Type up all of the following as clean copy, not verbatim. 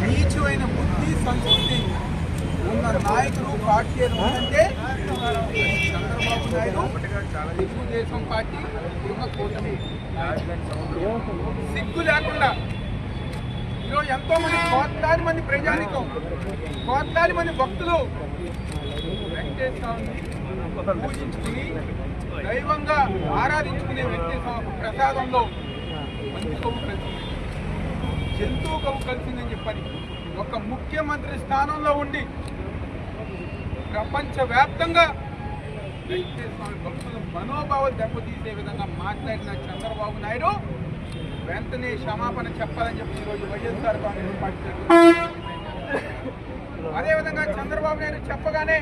నీచమైన బుద్ధి సంస్కృతి ఉన్న నాయకులు పార్టీ అంటే చంద్రబాబు నాయుడు, తెలుగుదేశం పార్టీ ఉన్న కూటమి. సిగ్గు లేకుండా ఈరోజు ఎంతో మంది కోట్లాది మంది ప్రజానికం, కోట్లాది మంది భక్తులు వెంకటేశ్వరుని పూజించుకుని దైవంగా ఆరాధించుకునే వెంకటేశ్వర ప్రసాదంలో మంచి కొవ్వు కలిసింది, జంతువు కొవ్వు కలిసిందని చెప్పని ఒక ముఖ్యమంత్రి స్థానంలో ఉండి ప్రపంచవ్యాప్తంగా వెంకటేశ్వర భక్తుల మనోభావాలు దెబ్బతీసే విధంగా మాట్లాడిన చంద్రబాబు నాయుడు వెంటనే క్షమాపణ చెప్పాలని చెప్పి ఈరోజు వైఎస్ఆర్ కాంగ్రెస్ పార్టీ. అదేవిధంగా చంద్రబాబు నాయుడు చెప్పగానే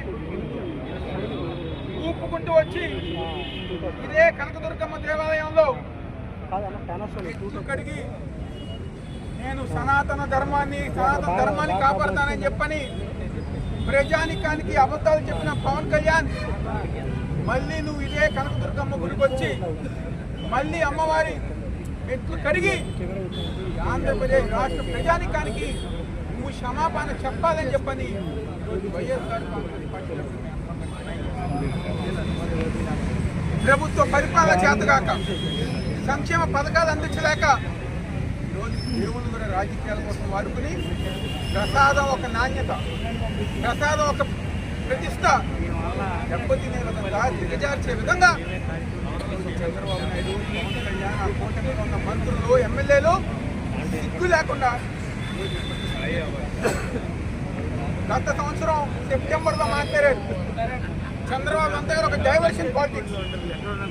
ఊపుకుంటూ వచ్చి ఇదే కనకదుర్గమ్మ దేవాలయంలో కడిగి నేను సనాతన ధర్మాన్ని కాపాడుతానని చెప్పని ప్రజానికానికి అబద్ధాలు చెప్పిన పవన్ కళ్యాణ్ మళ్ళీ నువ్వు ఇదే కనకదుర్గమ్మ గుడికి వచ్చి మళ్ళీ అమ్మవారి ఎట్లు కడిగి ఆంధ్రప్రదేశ్ రాష్ట్ర ప్రజానికానికి నువ్వు క్షమాపణ చెప్పాలని చెప్పని వైఎస్ఆర్ కాంగ్రెస్ పార్టీ ప్రభుత్వ పరిపాలన చేతగాక సంక్షేమ పథకాలు అందించలేక ఈరోజు దేవుళ్ళు కూడా రాజకీయాల కోసం వాడుకుని ప్రసాదం ఒక నాణ్యత, ప్రసాదం ఒక ప్రతిష్ట దెబ్బతినే విధంగా దిగజార్చే విధంగా చంద్రబాబు నాయుడు, పవన్ కళ్యాణ్, ఆ కూటమిలో ఉన్న మంత్రులు, ఎమ్మెల్యేలు సిగ్గు లేకుండా గత సంవత్సరం సెప్టెంబర్లో మాట్లాడారు చంద్రబాబు అంతా ఒక డైవర్షన్ పాలిటిక్స్.